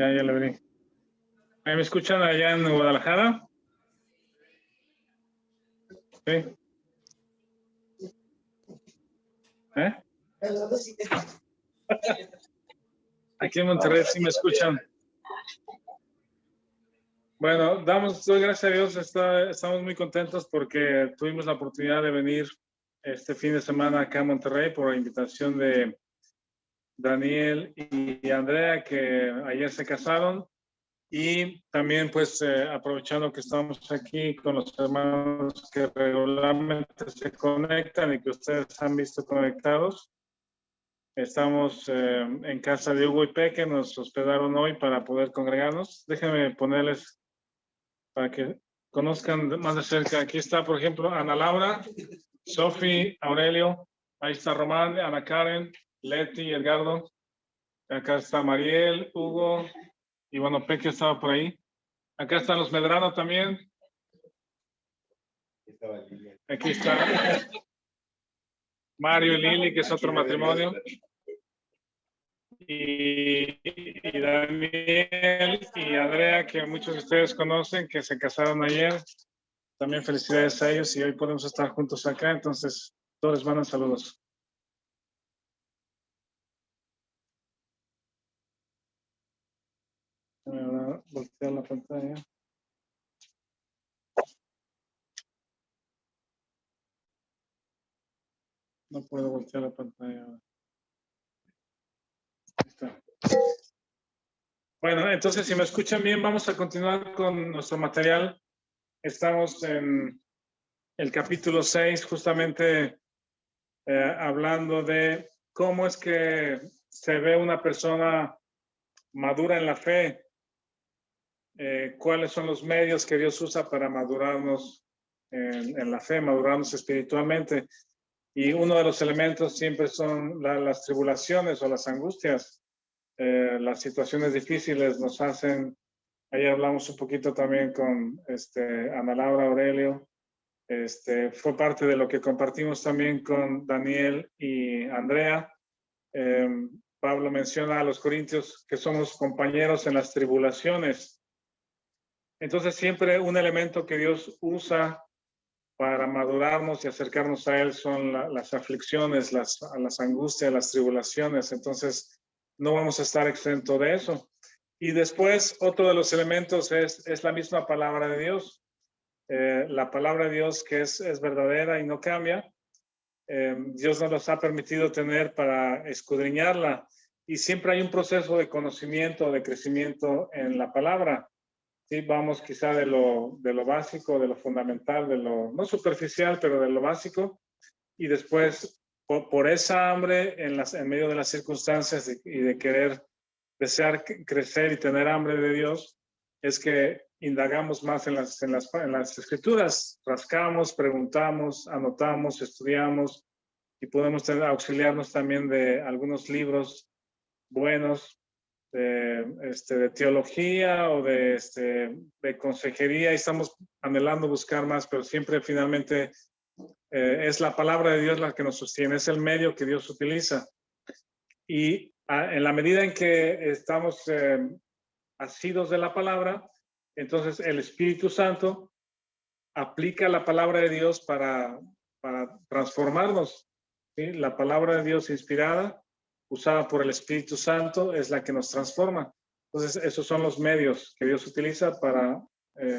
Ya lo abrí. ¿Ahí me escuchan allá en Guadalajara? Sí. Aquí en Monterrey sí me escuchan. Bueno, doy gracias a Dios, estamos muy contentos porque tuvimos la oportunidad de venir este fin de semana acá a Monterrey por invitación de Daniel y Andrea, que ayer se casaron, y también pues aprovechando que estamos aquí con los hermanos que regularmente se conectan y que ustedes han visto conectados. Estamos en casa de Hugo y Peque, nos hospedaron hoy para poder congregarnos. Déjenme ponerles para que conozcan más de cerca. Aquí está, por ejemplo, Ana Laura, Sofi, Aurelio, ahí está Román, Ana Karen, Leti, Edgardo. Acá está Mariel, Hugo, y bueno, Peque estaba por ahí. Acá están los Medrano también. Aquí está Mario y Lili, que es otro matrimonio. Y Daniel y Andrea, que muchos de ustedes conocen, que se casaron ayer. También felicidades a ellos y hoy podemos estar juntos acá. Entonces, todos les mandan saludos. Voy a voltear la pantalla. No puedo voltear la pantalla ahora. Ahí está. Bueno, entonces si me escuchan bien, vamos a continuar con nuestro material. Estamos en el capítulo 6, justamente hablando de cómo es que se ve una persona madura en la fe, cuáles son los medios que Dios usa para madurarnos en la fe, madurarnos espiritualmente. Y uno de los elementos siempre son las tribulaciones o las angustias. Las situaciones difíciles nos hacen, ayer hablamos un poquito también con Ana Laura, Aurelio, fue parte de lo que compartimos también con Daniel y Andrea. Pablo menciona a los corintios que somos compañeros en las tribulaciones. Entonces siempre un elemento que Dios usa para madurarnos y acercarnos a Él son las aflicciones, las angustias, las tribulaciones. Entonces no vamos a estar exento de eso. Y después otro de los elementos es la misma palabra de Dios. La palabra de Dios que es verdadera y no cambia. Dios nos los ha permitido tener para escudriñarla. Y siempre hay un proceso de conocimiento, de crecimiento en la palabra. Sí, vamos quizá de lo básico, de lo fundamental, de lo no superficial, pero de lo básico. Y después, por esa hambre en medio de las circunstancias y de querer desear crecer y tener hambre de Dios, es que indagamos más en las escrituras, rascamos, preguntamos, anotamos, estudiamos y podemos auxiliarnos también de algunos libros buenos de teología o de consejería, y estamos anhelando buscar más, pero siempre finalmente es la palabra de Dios la que nos sostiene, es el medio que Dios utiliza. Y en la medida en que estamos asidos de la palabra, entonces el Espíritu Santo aplica la palabra de Dios para transformarnos. ¿Sí? La palabra de Dios inspirada, usada por el Espíritu Santo, es la que nos transforma. Entonces, esos son los medios que Dios utiliza para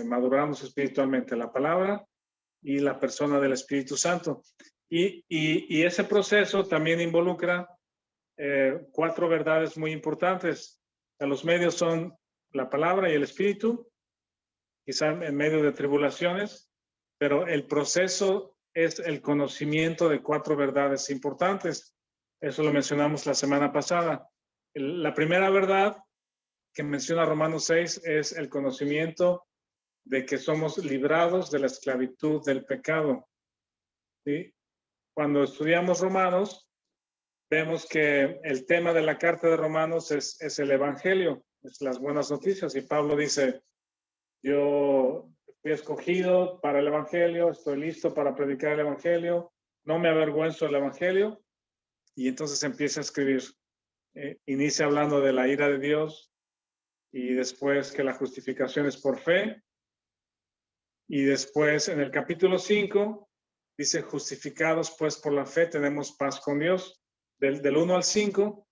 madurarnos espiritualmente, la palabra y la persona del Espíritu Santo. Y ese proceso también involucra 4 verdades muy importantes. Los medios son la palabra y el Espíritu, quizá en medio de tribulaciones, pero el proceso es el conocimiento de 4 verdades importantes. Eso lo mencionamos la semana pasada. La primera verdad que menciona Romanos 6 es el conocimiento de que somos librados de la esclavitud del pecado. ¿Sí? Cuando estudiamos Romanos, vemos que el tema de la carta de Romanos es el Evangelio, es las buenas noticias. Y Pablo dice, yo fui escogido para el Evangelio, estoy listo para predicar el Evangelio, no me avergüenzo del Evangelio. Y entonces empieza a escribir. Inicia hablando de la ira de Dios, y después que la justificación es por fe. Y después en el capítulo 5 dice, justificados pues por la fe tenemos paz con Dios. Del 1 al 5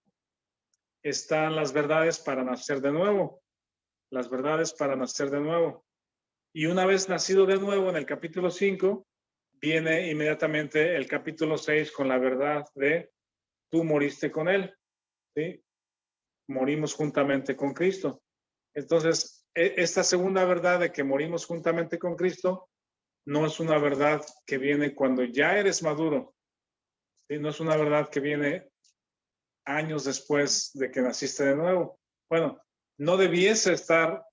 están las verdades para nacer de nuevo. Las verdades para nacer de nuevo. Y una vez nacido de nuevo en el capítulo 5, viene inmediatamente el capítulo 6 con la verdad de tú moriste con él. ¿Sí? Morimos juntamente con Cristo. Entonces, esta segunda verdad de que morimos juntamente con Cristo no es una verdad que viene cuando ya eres maduro. ¿Sí? No es una verdad que viene años después de que naciste de nuevo. Bueno, no debiese estar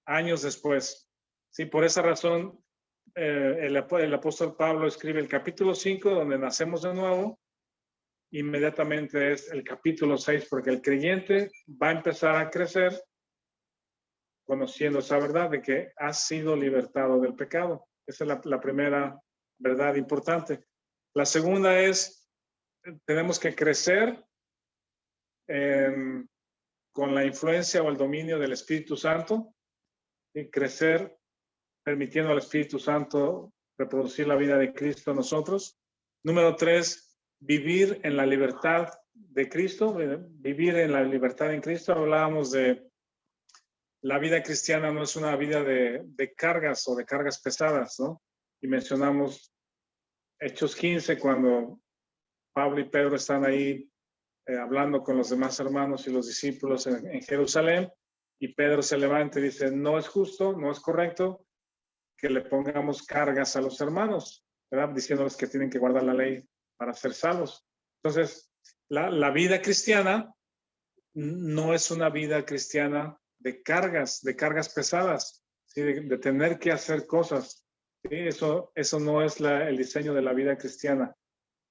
años después. Sí, por esa razón, el apóstol Pablo escribe el capítulo 5, donde nacemos de nuevo. Inmediatamente es el capítulo 6, porque el creyente va a empezar a crecer conociendo esa verdad de que has sido libertado del pecado. Esa es la primera verdad importante. La segunda es, tenemos que crecer con la influencia o el dominio del Espíritu Santo y crecer permitiendo al Espíritu Santo reproducir la vida de Cristo en nosotros. Número 3, vivir en la libertad de Cristo, vivir en la libertad en Cristo. Hablábamos de la vida cristiana no es una vida de cargas o de cargas pesadas, ¿no? Y mencionamos Hechos 15, cuando Pablo y Pedro están ahí hablando con los demás hermanos y los discípulos en Jerusalén, y Pedro se levanta y dice, no es justo, no es correcto que le pongamos cargas a los hermanos, ¿verdad? Diciéndoles que tienen que guardar la ley para ser salvos. Entonces, la vida cristiana no es una vida cristiana de cargas pesadas, ¿sí? de tener que hacer cosas. ¿Sí? Eso no es el diseño de la vida cristiana.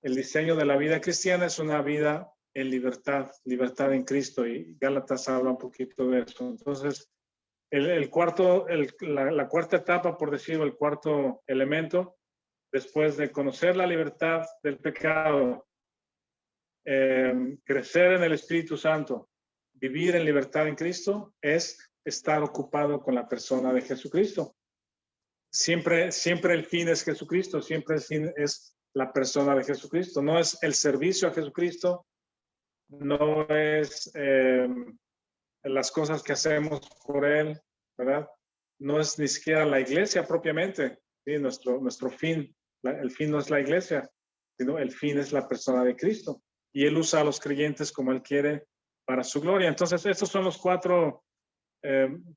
El diseño de la vida cristiana es una vida en libertad, libertad en Cristo, y Gálatas habla un poquito de eso. Entonces, la cuarta etapa, por decirlo, el cuarto elemento, después de conocer la libertad del pecado, crecer en el Espíritu Santo, vivir en libertad en Cristo, es estar ocupado con la persona de Jesucristo. Siempre el fin es Jesucristo, siempre el fin es la persona de Jesucristo. No es el servicio a Jesucristo, no es las cosas que hacemos por Él, ¿verdad? No es ni siquiera la iglesia propiamente, ¿sí? Nuestro fin, el fin no es la iglesia, sino el fin es la persona de Cristo. Y Él usa a los creyentes como Él quiere para su gloria. Entonces, estos son los 4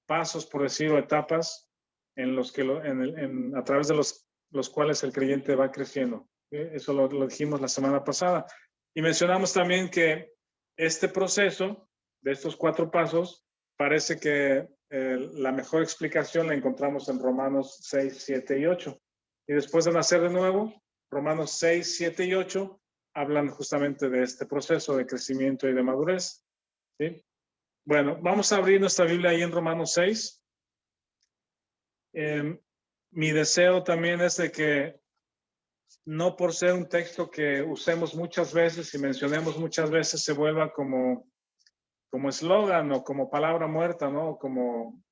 pasos, por decirlo, etapas en los que a través de los cuales el creyente va creciendo. Eso lo dijimos la semana pasada. Y mencionamos también que este proceso de estos 4 pasos, parece que la mejor explicación la encontramos en Romanos 6, 7 y 8. Y después de nacer de nuevo, Romanos 6, 7 y 8 hablan justamente de este proceso de crecimiento y de madurez. ¿Sí? Bueno, vamos a abrir nuestra Biblia ahí en Romanos 6. Mi deseo también es de que, no por ser un texto que usemos muchas veces y mencionemos muchas veces, se vuelva como eslogan o como palabra muerta, ¿no? Como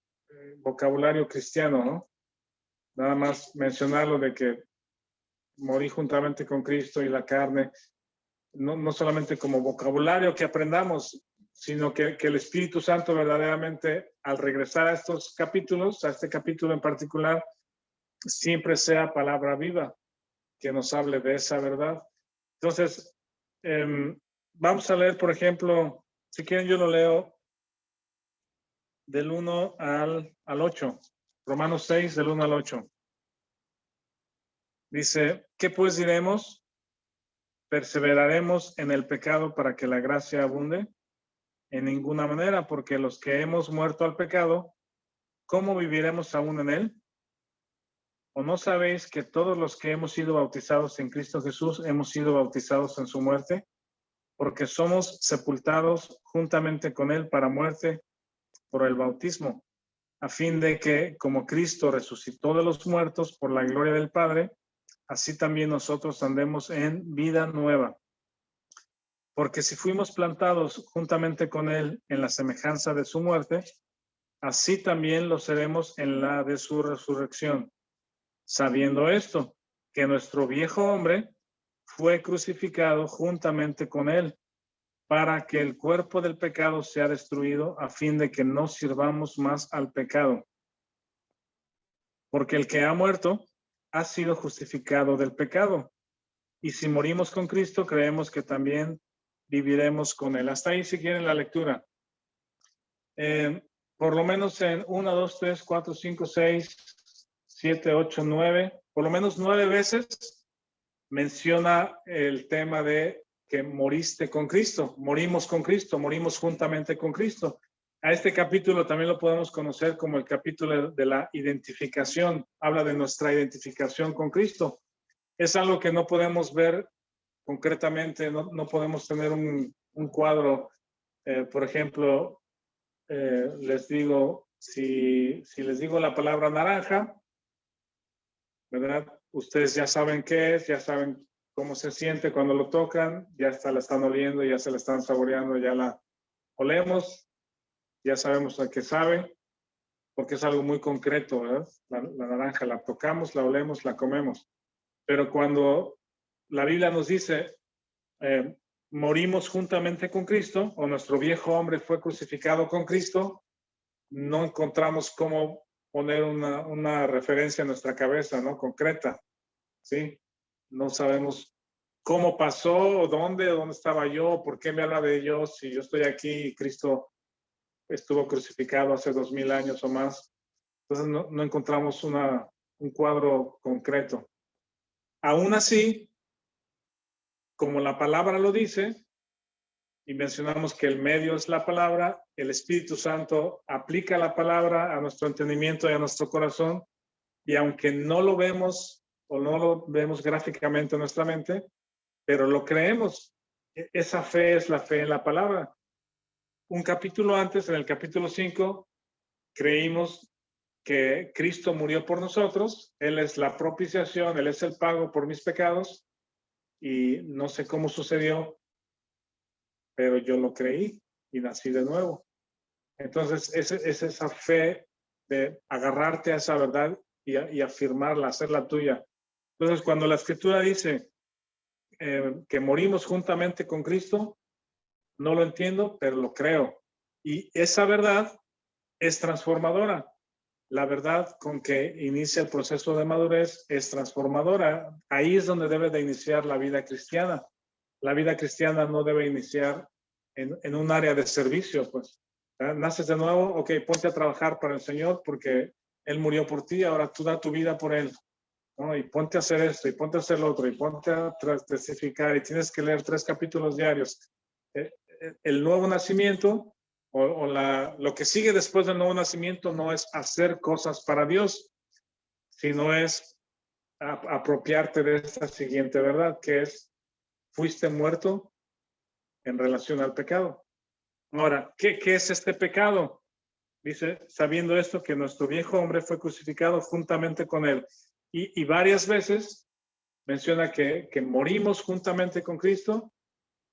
vocabulario cristiano, ¿no? Nada más mencionarlo de que morí juntamente con Cristo y la carne, no solamente como vocabulario que aprendamos, sino que el Espíritu Santo verdaderamente, al regresar a estos capítulos, a este capítulo en particular, siempre sea palabra viva, que nos hable de esa verdad. Entonces, vamos a leer, por ejemplo, si quieren yo lo leo del 1 al 8. Romanos 6, del 1 al 8. Dice, ¿qué pues diremos? ¿Perseveraremos en el pecado para que la gracia abunde? En ninguna manera, porque los que hemos muerto al pecado, ¿cómo viviremos aún en él? ¿O no sabéis que todos los que hemos sido bautizados en Cristo Jesús hemos sido bautizados en su muerte? Porque somos sepultados juntamente con él para muerte por el bautismo, a fin de que, como Cristo resucitó de los muertos por la gloria del Padre, así también nosotros andemos en vida nueva. Porque si fuimos plantados juntamente con él en la semejanza de su muerte, así también lo seremos en la de su resurrección. Sabiendo esto, que nuestro viejo hombre fue crucificado juntamente con él, para que el cuerpo del pecado sea destruido, a fin de que no sirvamos más al pecado. Porque el que ha muerto ha sido justificado del pecado. Y si morimos con Cristo, creemos que también viviremos con él. Hasta ahí, si quieren, la lectura. Por lo menos en 1, 2, 3, 4, 5, 6, 7, 8, 9, por lo menos 9 veces menciona el tema de que moriste con Cristo, morimos con Cristo, morimos juntamente con Cristo. A este capítulo también lo podemos conocer como el capítulo de la identificación, habla de nuestra identificación con Cristo. Es algo que no podemos ver concretamente, no podemos tener un cuadro, por ejemplo, les digo, si les digo la palabra naranja, ¿verdad? Ustedes ya saben qué es, ya saben cómo se siente cuando lo tocan, ya la están oliendo, ya se la están saboreando, ya la olemos, ya sabemos a qué sabe, porque es algo muy concreto, ¿verdad? La naranja la tocamos, la olemos, la comemos. Pero cuando la Biblia nos dice, morimos juntamente con Cristo, o nuestro viejo hombre fue crucificado con Cristo, no encontramos cómo poner una referencia en nuestra cabeza, ¿no? Concreta, ¿sí? No sabemos cómo pasó, dónde estaba yo, por qué me habla de yo, si yo estoy aquí y Cristo estuvo crucificado hace 2000 años o más. Entonces no encontramos un cuadro concreto. Aún así, como la palabra lo dice, y mencionamos que el medio es la palabra, el Espíritu Santo aplica la palabra a nuestro entendimiento y a nuestro corazón, y aunque no lo vemos o no lo vemos gráficamente en nuestra mente, pero lo creemos. Esa fe es la fe en la palabra. Un capítulo antes, en el capítulo 5, creímos que Cristo murió por nosotros, Él es la propiciación, Él es el pago por mis pecados, y no sé cómo sucedió, pero yo lo creí y nací de nuevo. Entonces, es esa fe de agarrarte a esa verdad y afirmarla, hacerla tuya. Entonces, cuando la Escritura dice que morimos juntamente con Cristo, no lo entiendo, pero lo creo. Y esa verdad es transformadora. La verdad con que inicia el proceso de madurez es transformadora. Ahí es donde debe de iniciar la vida cristiana. La vida cristiana no debe iniciar en un área de servicio, pues. Naces de nuevo, ok, ponte a trabajar para el Señor porque Él murió por ti, ahora tú da tu vida por Él, ¿no? Y ponte a hacer esto, y ponte a hacer lo otro, y ponte a testificar, y tienes que leer 3 capítulos diarios. El nuevo nacimiento lo que sigue después del nuevo nacimiento no es hacer cosas para Dios, sino es apropiarte de esta siguiente verdad, que es, fuiste muerto en relación al pecado. Ahora, ¿qué es este pecado? Dice, sabiendo esto, que nuestro viejo hombre fue crucificado juntamente con él. Y varias veces menciona que morimos juntamente con Cristo,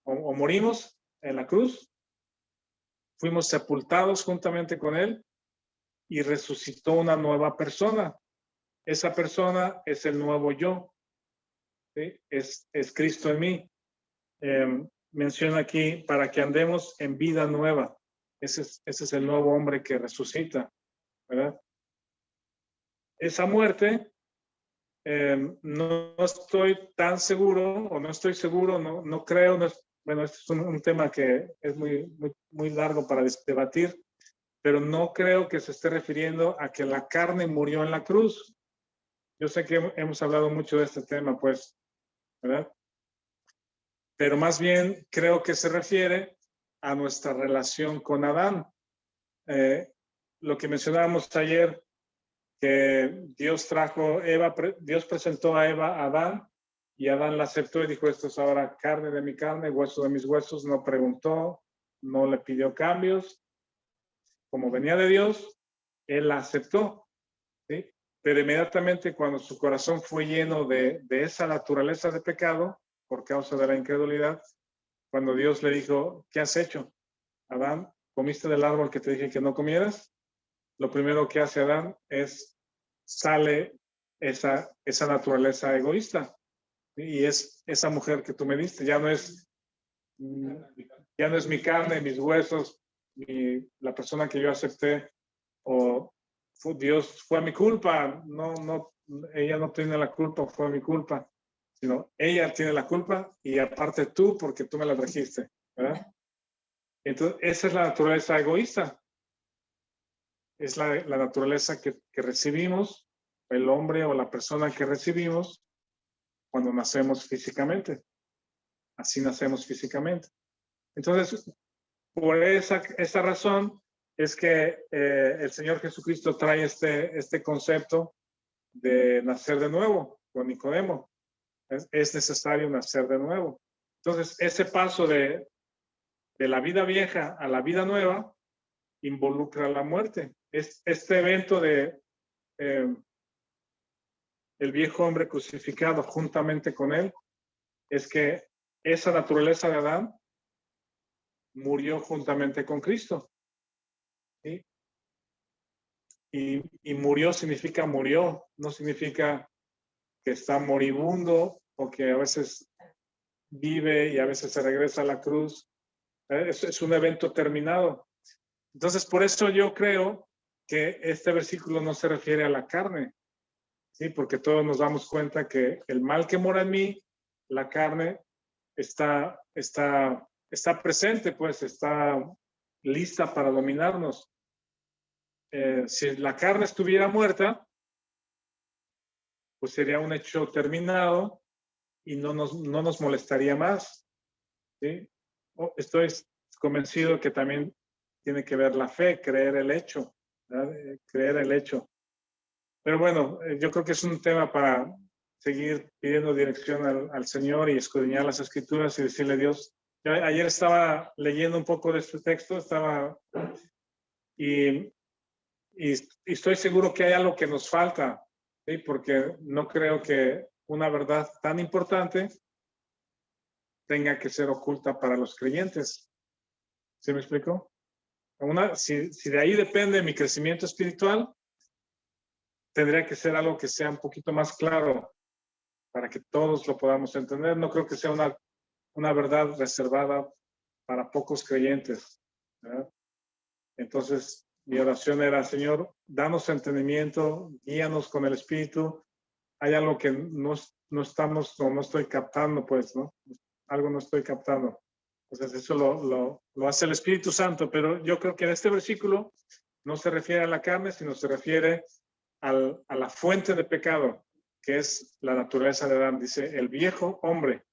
o morimos en la cruz, fuimos sepultados juntamente con él y resucitó una nueva persona. Esa persona es el nuevo yo, ¿sí? Es Cristo en mí. Menciona aquí, para que andemos en vida nueva. Ese es el nuevo hombre que resucita, ¿verdad? Esa muerte, no estoy tan seguro, o no estoy seguro, no creo, bueno, este es un tema que es muy largo para debatir, pero no creo que se esté refiriendo a que la carne murió en la cruz. Yo sé que hemos hablado mucho de este tema, pues, ¿verdad? Pero más bien creo que se refiere a nuestra relación con Adán. Lo que mencionábamos ayer, que Dios Dios presentó a Eva a Adán, y Adán la aceptó y dijo, esto es ahora carne de mi carne, hueso de mis huesos. No preguntó, no le pidió cambios. Como venía de Dios, él la aceptó, ¿sí? Pero inmediatamente cuando su corazón fue lleno de esa naturaleza de pecado, por causa de la incredulidad, cuando Dios le dijo, ¿qué has hecho? Adán, ¿comiste del árbol que te dije que no comieras? lo primero que hace Adán sale esa naturaleza egoísta. Y es esa mujer que tú me diste, ya no es mi carne, mis huesos, la persona que yo acepté, o Dios fue mi culpa, no, ella no tiene la culpa, fue mi culpa, sino ella tiene la culpa y aparte tú, porque tú me la trajiste, ¿verdad? Entonces, esa es la naturaleza egoísta. Es la naturaleza que recibimos, el hombre o la persona que recibimos cuando nacemos físicamente. Así nacemos físicamente. Entonces, por esa razón es que el Señor Jesucristo trae este concepto de nacer de nuevo con Nicodemo. Es necesario nacer de nuevo. Entonces, ese paso de la vida vieja a la vida nueva involucra la muerte. Este evento de el viejo hombre crucificado juntamente con él es que esa naturaleza de Adán murió juntamente con Cristo. ¿Sí? Y murió significa murió, no significa que está moribundo o que a veces vive y a veces se regresa a la cruz. Es un evento terminado. Entonces, por eso yo creo que este versículo no se refiere a la carne, ¿sí? Porque todos nos damos cuenta que el mal que mora en mí, la carne, está presente, pues está lista para dominarnos. Si la carne estuviera muerta, pues sería un hecho terminado y no nos molestaría más. ¿Sí? Estoy convencido que también tiene que ver la fe, creer el hecho, ¿verdad? Creer el hecho. Pero bueno, yo creo que es un tema para seguir pidiendo dirección al Señor y escudriñar las Escrituras y decirle a Dios. Yo ayer estaba leyendo un poco de este texto, y estoy seguro que hay algo que nos falta, ¿sí? Porque no creo que una verdad tan importante tenga que ser oculta para los creyentes. ¿Sí me explico? Si de ahí depende mi crecimiento espiritual, tendría que ser algo que sea un poquito más claro para que todos lo podamos entender. No creo que sea una verdad reservada para pocos creyentes, ¿verdad? Entonces, mi oración era, Señor, danos entendimiento, guíanos con el Espíritu. Hay algo que no estamos o no estoy captando, pues, ¿no? Algo no estoy captando. Entonces, eso lo hace el Espíritu Santo, pero yo creo que en este versículo no se refiere a la carne, sino se refiere a la fuente de pecado, que es la naturaleza de Adán. Dice, el viejo hombre.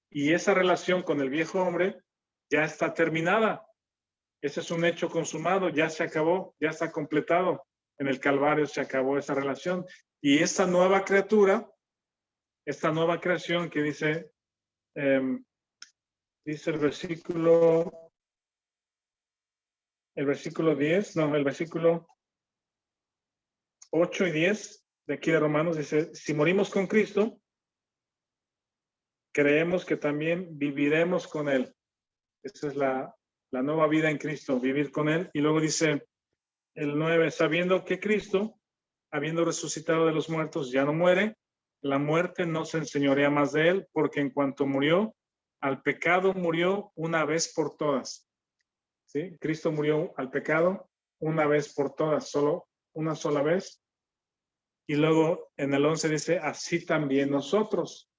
Y esa relación con el viejo hombre ya está terminada. Ese es un hecho consumado, ya se acabó, ya está completado. En el Calvario se acabó esa relación. Y esta nueva criatura, esta nueva creación que dice el versículo 8 y 10 de aquí de Romanos, dice, si morimos con Cristo, creemos que también viviremos con Él. Esa es la nueva vida en Cristo, vivir con Él. Y luego dice el 9, sabiendo que Cristo, habiendo resucitado de los muertos, ya no muere, la muerte no se enseñorea más de Él, porque en cuanto murió, al pecado murió una vez por todas. ¿Sí? Cristo murió al pecado una vez por todas, solo una sola vez. Y luego en el 11 dice, así también nosotros.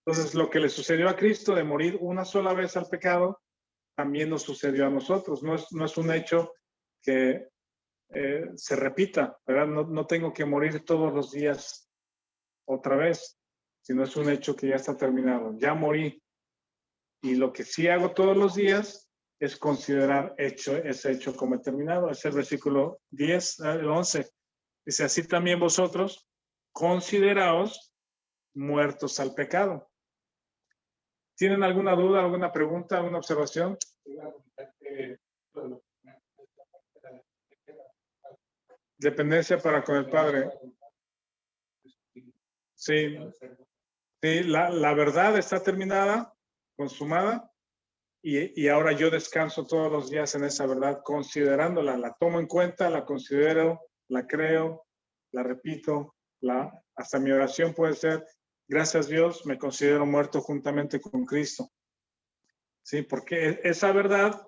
Entonces, lo que le sucedió a Cristo de morir una sola vez al pecado, también nos sucedió a nosotros. No es un hecho que se repita, ¿verdad? No tengo que morir todos los días otra vez, sino es un hecho que ya está terminado. Ya morí. Y lo que sí hago todos los días es considerar ese hecho como terminado. Es el versículo 10, el 11. Dice, así también vosotros consideraos muertos al pecado. ¿Tienen alguna duda, alguna pregunta, alguna observación? Dependencia para con el Padre. Sí, sí, la verdad está terminada, consumada, y ahora yo descanso todos los días en esa verdad, considerándola, la tomo en cuenta, la considero, la creo, la repito, hasta mi oración puede ser, gracias Dios, me considero muerto juntamente con Cristo. Sí, porque esa verdad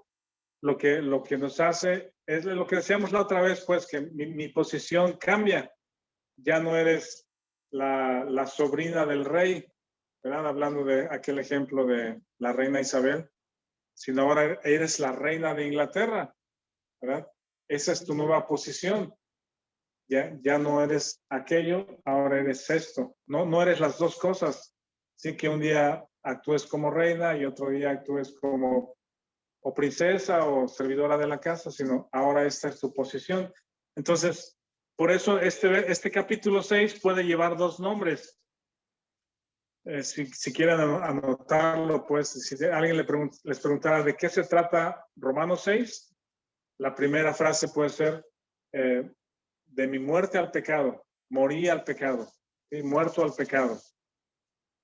lo que nos hace es lo que decíamos la otra vez, pues que mi posición cambia. Ya no eres la sobrina del rey, ¿verdad? Hablando de aquel ejemplo de la reina Isabel, sino ahora eres la reina de Inglaterra, ¿verdad? Esa es tu nueva posición. Ya no eres aquello, ahora eres esto. No eres las dos cosas. Sí que un día actúes como reina y otro día actúes como o princesa o servidora de la casa, sino ahora esta es tu posición. Entonces, por eso este capítulo 6 puede llevar dos nombres. Si quieren anotarlo, pues si alguien les preguntara de qué se trata Romanos 6, la primera frase puede ser de mi muerte al pecado, morí al pecado, ¿sí? Muerto al pecado,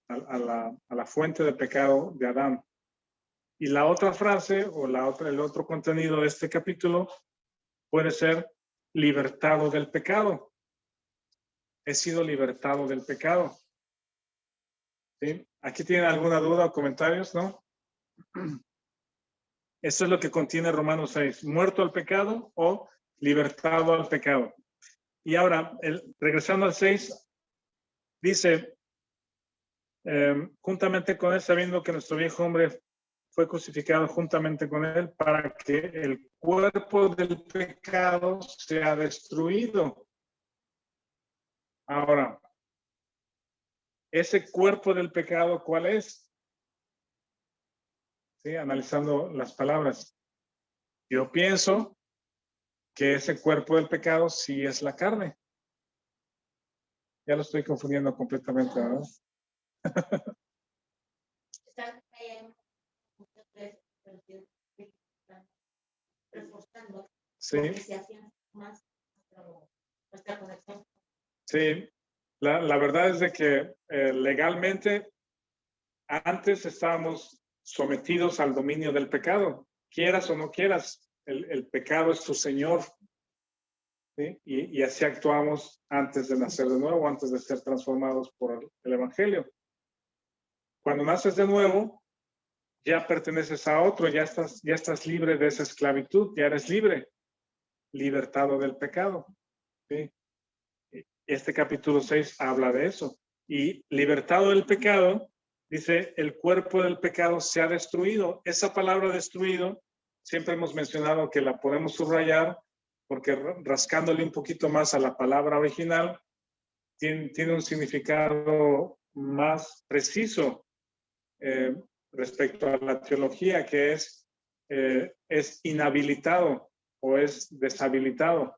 a la fuente de pecado de Adán. Y la otra frase o el otro contenido de este capítulo puede ser libertado del pecado. He sido libertado del pecado. ¿Sí? ¿Aquí tienen alguna duda o comentarios, no? Eso es lo que contiene Romanos 6, muerto al pecado o libertado al pecado. Y ahora, regresando al 6, dice, juntamente con él, sabiendo que nuestro viejo hombre fue crucificado juntamente con él para que el cuerpo del pecado sea destruido. Ahora, ese cuerpo del pecado, ¿cuál es? ¿Sí? Analizando las palabras. Yo pienso que ese cuerpo del pecado sí es la carne. Ya lo estoy confundiendo completamente, ¿verdad? Sí. Sí, la verdad es de que legalmente antes estábamos sometidos al dominio del pecado. Quieras o no quieras, el pecado es tu Señor. ¿Sí? Y así actuamos antes de nacer de nuevo, antes de ser transformados por el Evangelio. Cuando naces de nuevo, ya perteneces a otro, ya estás libre de esa esclavitud, ya eres libre, libertado del pecado. ¿Sí? Este capítulo 6 habla de eso. Y libertado del pecado, dice, el cuerpo del pecado se ha destruido. Esa palabra destruido, siempre hemos mencionado que la podemos subrayar porque rascándole un poquito más a la palabra original, tiene un significado más preciso respecto a la teología, que es inhabilitado o es deshabilitado.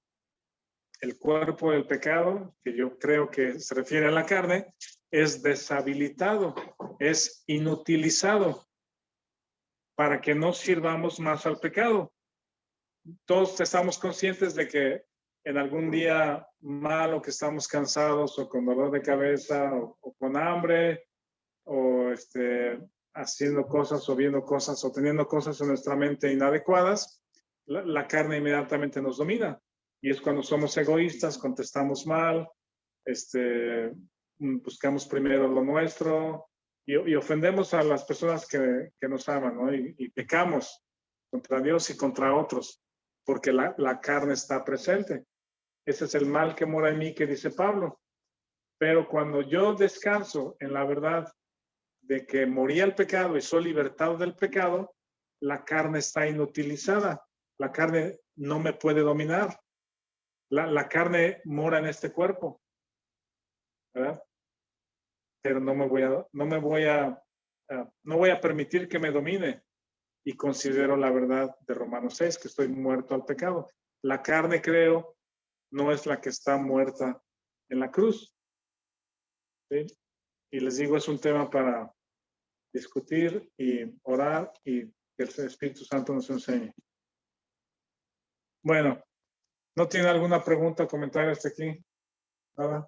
El cuerpo del pecado, que yo creo que se refiere a la carne, es deshabilitado, es inutilizado para que no sirvamos más al pecado. Todos estamos conscientes de que en algún día malo que estamos cansados o con dolor de cabeza o con hambre o haciendo cosas o viendo cosas o teniendo cosas en nuestra mente inadecuadas, la carne inmediatamente nos domina. Y es cuando somos egoístas, contestamos mal, buscamos primero lo nuestro y ofendemos a las personas que nos aman, ¿no? Y pecamos contra Dios y contra otros, porque la carne está presente. Ese es el mal que mora en mí, que dice Pablo. Pero cuando yo descanso en la verdad de que morí al pecado y soy libertado del pecado, la carne está inutilizada. La carne no me puede dominar. La carne mora en este cuerpo, ¿verdad? Pero no voy a permitir que me domine y considero la verdad de Romanos 6, que estoy muerto al pecado. La carne, creo, no es la que está muerta en la cruz. ¿Sí? Y les digo, es un tema para discutir y orar y que el Espíritu Santo nos enseñe. Bueno, ¿no tiene alguna pregunta o comentario hasta aquí? Nada.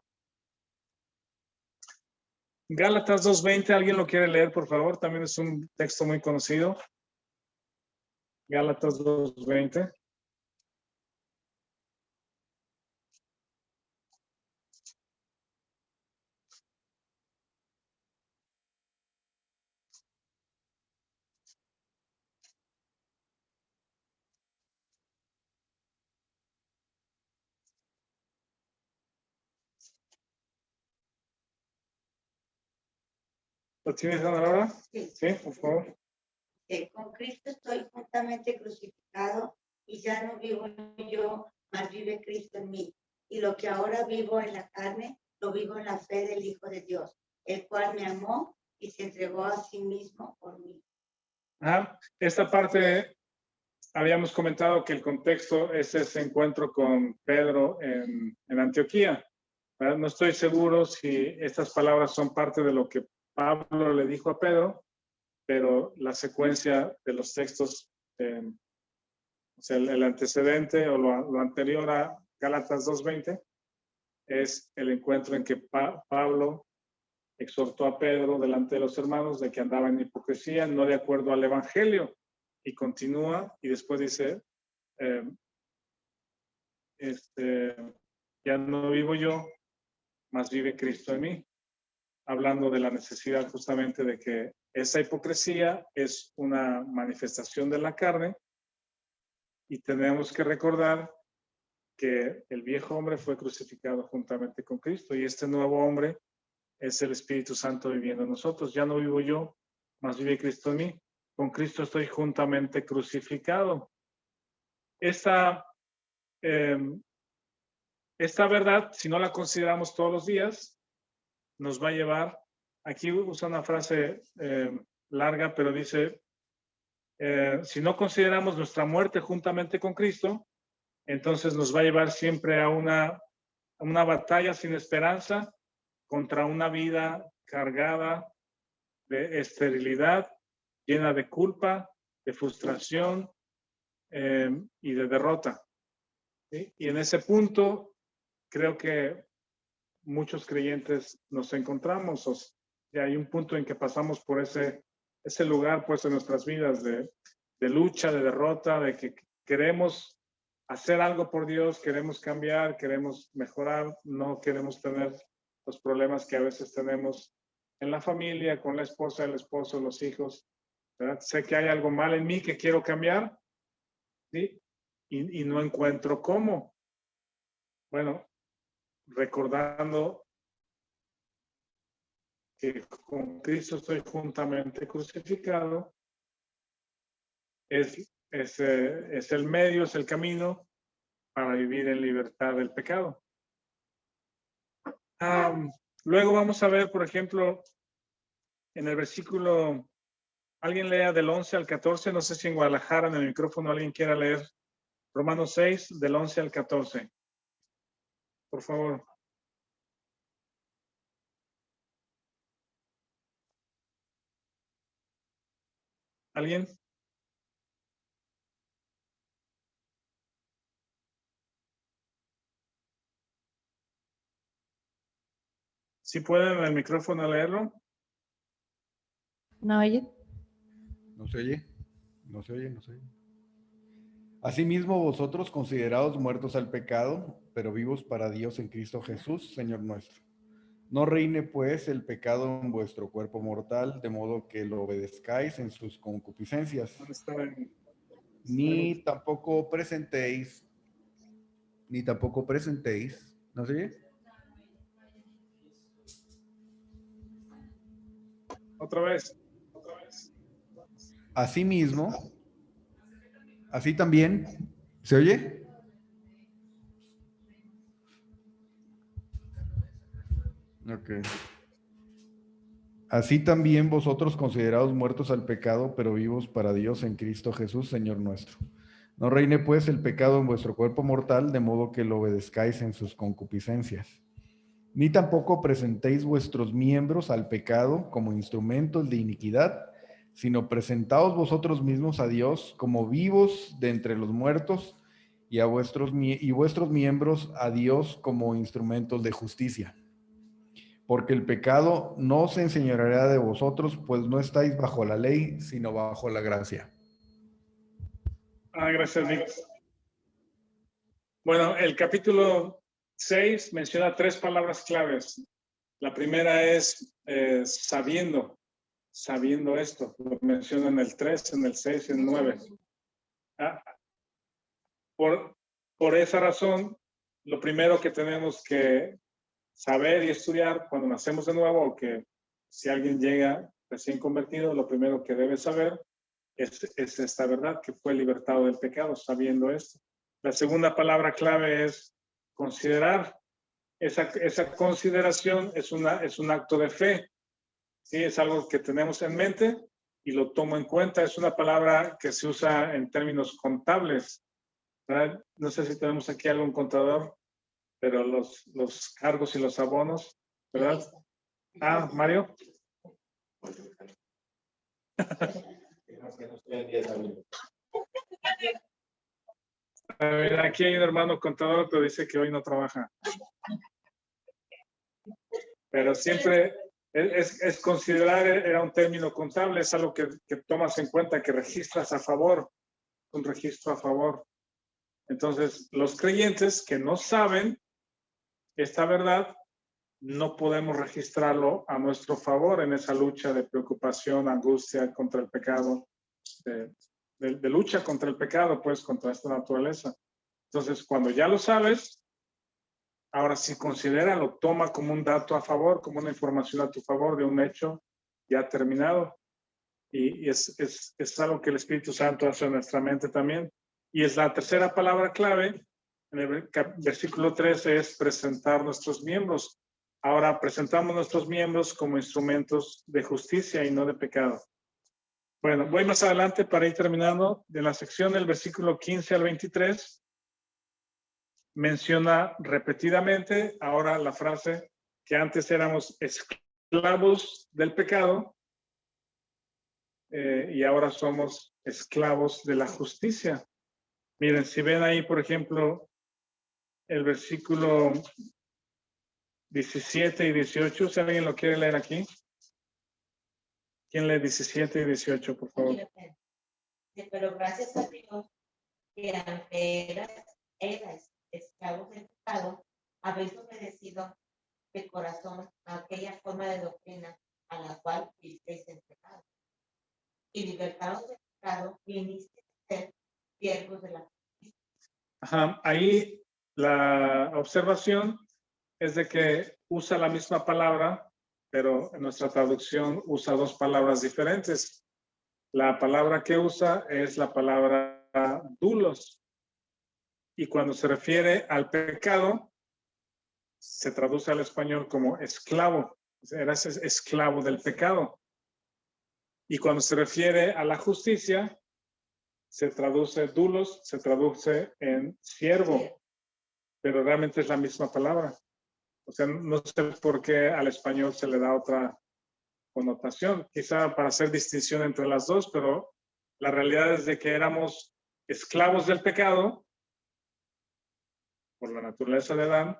Gálatas 2:20, ¿alguien lo quiere leer, por favor? También es un texto muy conocido. Gálatas 2:20. ¿Lo tienes, Ana Laura? Sí. Sí, por favor. Con Cristo estoy juntamente crucificado y ya no vivo yo, mas vive Cristo en mí. Y lo que ahora vivo en la carne, lo vivo en la fe del Hijo de Dios, el cual me amó y se entregó a sí mismo por mí. Esta parte habíamos comentado que el contexto es ese encuentro con Pedro en Antioquía. ¿Verdad? No estoy seguro si estas palabras son parte de lo que Pablo le dijo a Pedro, pero la secuencia de los textos, o sea, el antecedente o lo anterior a Gálatas 2:20 es el encuentro en que Pablo exhortó a Pedro delante de los hermanos de que andaba en hipocresía, no de acuerdo al evangelio, y continúa y después dice, ya no vivo yo, mas vive Cristo en mí, hablando de la necesidad justamente de que esa hipocresía es una manifestación de la carne y tenemos que recordar que el viejo hombre fue crucificado juntamente con Cristo y este nuevo hombre es el Espíritu Santo viviendo en nosotros. Ya no vivo yo, mas vive Cristo en mí. Con Cristo estoy juntamente crucificado. Esta verdad, si no la consideramos todos los días, nos va a llevar, aquí usa una frase larga, pero dice, si no consideramos nuestra muerte juntamente con Cristo, entonces nos va a llevar siempre a una batalla sin esperanza contra una vida cargada de esterilidad, llena de culpa, de frustración y de derrota. ¿Sí? Y en ese punto creo que muchos creyentes nos encontramos. Y hay un punto en que pasamos por ese lugar pues en nuestras vidas de lucha, de derrota, de que queremos hacer algo por Dios, queremos cambiar, queremos mejorar, no queremos tener los problemas que a veces tenemos en la familia, con la esposa, el esposo, los hijos. ¿Verdad? Sé que hay algo mal en mí que quiero cambiar, ¿sí? Y no encuentro cómo. Bueno, recordando que con Cristo estoy juntamente crucificado, es el medio, es el camino para vivir en libertad del pecado. Luego vamos a ver, por ejemplo, en el versículo, alguien lea del 11 al 14, no sé si en Guadalajara en el micrófono alguien quiera leer Romanos 6, del 11 al 14. Por favor. ¿Alguien? ¿Sí pueden en el micrófono leerlo? ¿No oye? ¿No se oye? ¿No se oye? ¿No se oye? Asimismo, vosotros considerados muertos al pecado, pero vivos para Dios en Cristo Jesús, Señor nuestro. No reine pues el pecado en vuestro cuerpo mortal, de modo que lo obedezcáis en sus concupiscencias. Ni tampoco presentéis, ¿no se oye? Otra vez. Asimismo, así también, ¿se oye? Ok. Así también vosotros considerados muertos al pecado, pero vivos para Dios en Cristo Jesús, Señor nuestro. No reine pues el pecado en vuestro cuerpo mortal, de modo que lo obedezcáis en sus concupiscencias. Ni tampoco presentéis vuestros miembros al pecado como instrumentos de iniquidad, sino presentaos vosotros mismos a Dios como vivos de entre los muertos y vuestros miembros a Dios como instrumentos de justicia. Porque el pecado no se enseñoreará de vosotros, pues no estáis bajo la ley, sino bajo la gracia. Gracias, Nick. Bueno, el capítulo 6 menciona 3 palabras claves. La primera es sabiendo esto. Lo menciona en el 3, en el 6 y en el 9. Por esa razón, lo primero que tenemos que saber y estudiar cuando nacemos de nuevo, o que si alguien llega recién convertido, lo primero que debe saber es esta verdad, que fue libertado del pecado, sabiendo esto. La segunda palabra clave es considerar. Esa consideración es un acto de fe. ¿Sí? Es algo que tenemos en mente y lo tomo en cuenta. Es una palabra que se usa en términos contables, ¿verdad? No sé si tenemos aquí algún contador, pero los cargos y los abonos, ¿verdad? Mario. A ver, aquí hay un hermano contador, pero dice que hoy no trabaja. Pero siempre es considerar, era un término contable, es algo que tomas en cuenta, que registras a favor, un registro a favor. Entonces, los creyentes que no saben esta verdad, no podemos registrarlo a nuestro favor en esa lucha de preocupación, angustia contra el pecado, de lucha contra el pecado, pues, contra esta naturaleza. Entonces, cuando ya lo sabes, ahora sí considéralo, toma como un dato a favor, como una información a tu favor de un hecho ya terminado. Y es algo que el Espíritu Santo hace en nuestra mente también. Y es la tercera palabra clave, en el versículo 13, es presentar nuestros miembros. Ahora presentamos nuestros miembros como instrumentos de justicia y no de pecado. Bueno, voy más adelante para ir terminando. De la sección del versículo 15 al 23, menciona repetidamente ahora la frase que antes éramos esclavos del pecado y ahora somos esclavos de la justicia. Miren, si ven ahí, por ejemplo, el versículo 17 y 18, si alguien lo quiere leer aquí. ¿Quién lee 17 y 18, por favor? Pero gracias a Dios que aunque eras esclavos del pecado, habéis obedecido de corazón a aquella forma de doctrina a la cual fuisteis entregados. Y libertados del pecado, viniste a ser siervos de la justicia. Ahí la observación es de que usa la misma palabra, pero en nuestra traducción usa 2 palabras diferentes. La palabra que usa es la palabra doulos. Y cuando se refiere al pecado, se traduce al español como esclavo. Eras esclavo del pecado. Y cuando se refiere a la justicia, se traduce doulos, se traduce en siervo. Pero realmente es la misma palabra. O sea, no sé por qué al español se le da otra connotación, quizá para hacer distinción entre las dos, pero la realidad es de que éramos esclavos del pecado por la naturaleza de Adán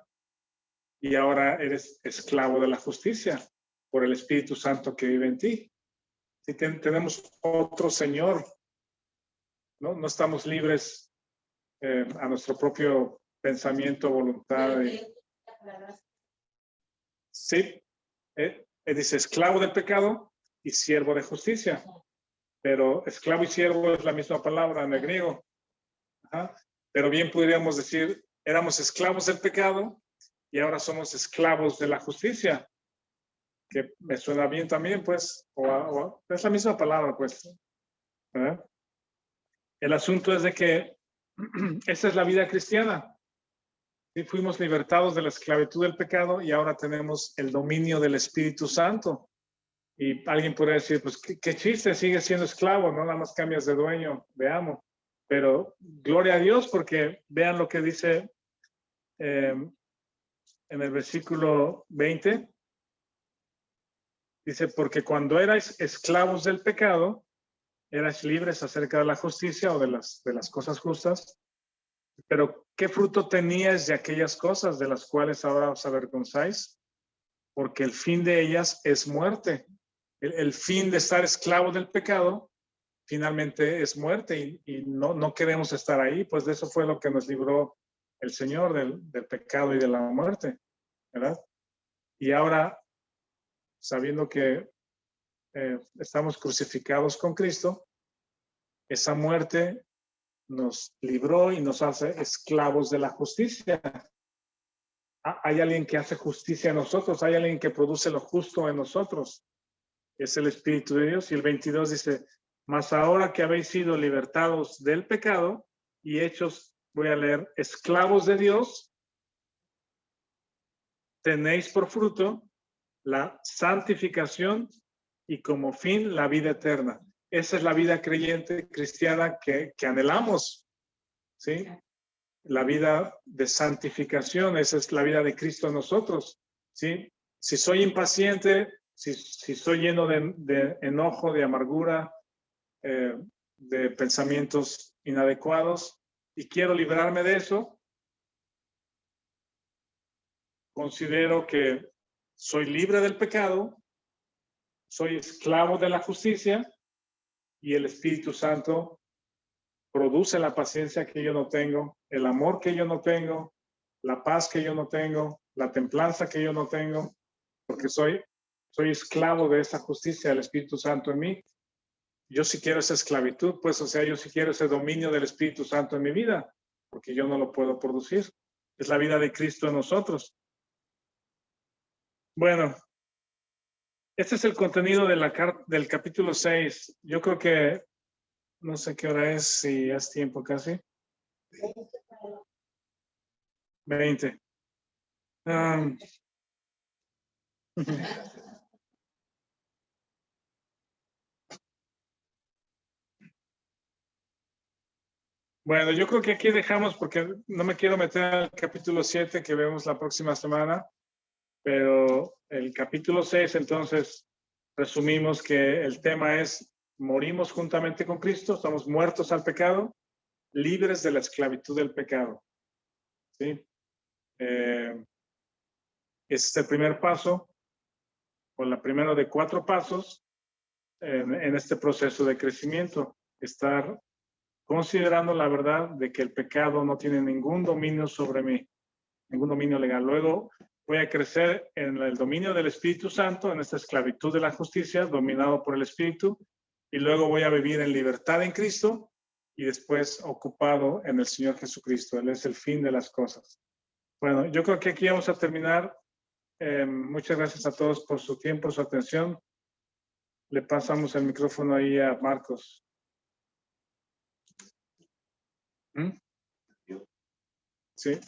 y ahora eres esclavo de la justicia por el Espíritu Santo que vive en ti. Si tenemos otro Señor, no estamos libres a nuestro propio pensamiento, voluntad. Sí, dice esclavo del pecado y siervo de justicia. Pero esclavo y siervo es la misma palabra en el griego. Pero bien podríamos decir, éramos esclavos del pecado y ahora somos esclavos de la justicia. Que me suena bien también, pues. Es la misma palabra, pues. El asunto es de que esa es la vida cristiana. Sí, fuimos libertados de la esclavitud del pecado y ahora tenemos el dominio del Espíritu Santo. Y alguien podría decir, pues, ¿qué chiste? Sigues siendo esclavo, no nada más cambias de dueño, de amo. Pero gloria a Dios, porque vean lo que dice en el versículo 20. Dice, porque cuando erais esclavos del pecado, erais libres acerca de la justicia o de las cosas justas. Pero, ¿qué fruto teníais de aquellas cosas de las cuales ahora os avergonzáis? Porque el fin de ellas es muerte. El fin de estar esclavo del pecado finalmente es muerte y no queremos estar ahí, pues de eso fue lo que nos libró el Señor del pecado y de la muerte, ¿verdad? Y ahora, sabiendo que estamos crucificados con Cristo, esa muerte nos libró y nos hace esclavos de la justicia. Hay alguien que hace justicia en nosotros, hay alguien que produce lo justo en nosotros. Es el Espíritu de Dios. Y el 22 dice, mas ahora que habéis sido libertados del pecado y hechos, voy a leer, esclavos de Dios, tenéis por fruto la santificación y como fin la vida eterna. Esa es la vida creyente cristiana que anhelamos, ¿sí? La vida de santificación, esa es la vida de Cristo en nosotros, ¿sí? Si soy impaciente, si soy lleno de enojo, de amargura, de pensamientos inadecuados y quiero librarme de eso, considero que soy libre del pecado, soy esclavo de la justicia y el Espíritu Santo produce la paciencia que yo no tengo, el amor que yo no tengo, la paz que yo no tengo, la templanza que yo no tengo, porque soy esclavo de esa justicia del Espíritu Santo en mí. Yo sí quiero esa esclavitud, pues, o sea, yo sí quiero ese dominio del Espíritu Santo en mi vida, porque yo no lo puedo producir. Es la vida de Cristo en nosotros. Bueno, este es el contenido de del capítulo 6. Yo creo que, no sé qué hora es, si es tiempo casi. 20. Bueno, yo creo que aquí dejamos porque no me quiero meter al capítulo 7 que vemos la próxima semana, pero el capítulo 6, entonces, resumimos que el tema es morimos juntamente con Cristo, estamos muertos al pecado, libres de la esclavitud del pecado. ¿Sí? Ese es el primer paso, o la primera de 4 pasos en este proceso de crecimiento, estar considerando la verdad de que el pecado no tiene ningún dominio sobre mí, ningún dominio legal. Luego voy a crecer en el dominio del Espíritu Santo, en esta esclavitud de la justicia, dominado por el Espíritu, y luego voy a vivir en libertad en Cristo y después ocupado en el Señor Jesucristo. Él es el fin de las cosas. Bueno, yo creo que aquí vamos a terminar. Muchas gracias a todos por su tiempo, su atención. Le pasamos el micrófono ahí a Marcos. ¿Mm? Sí.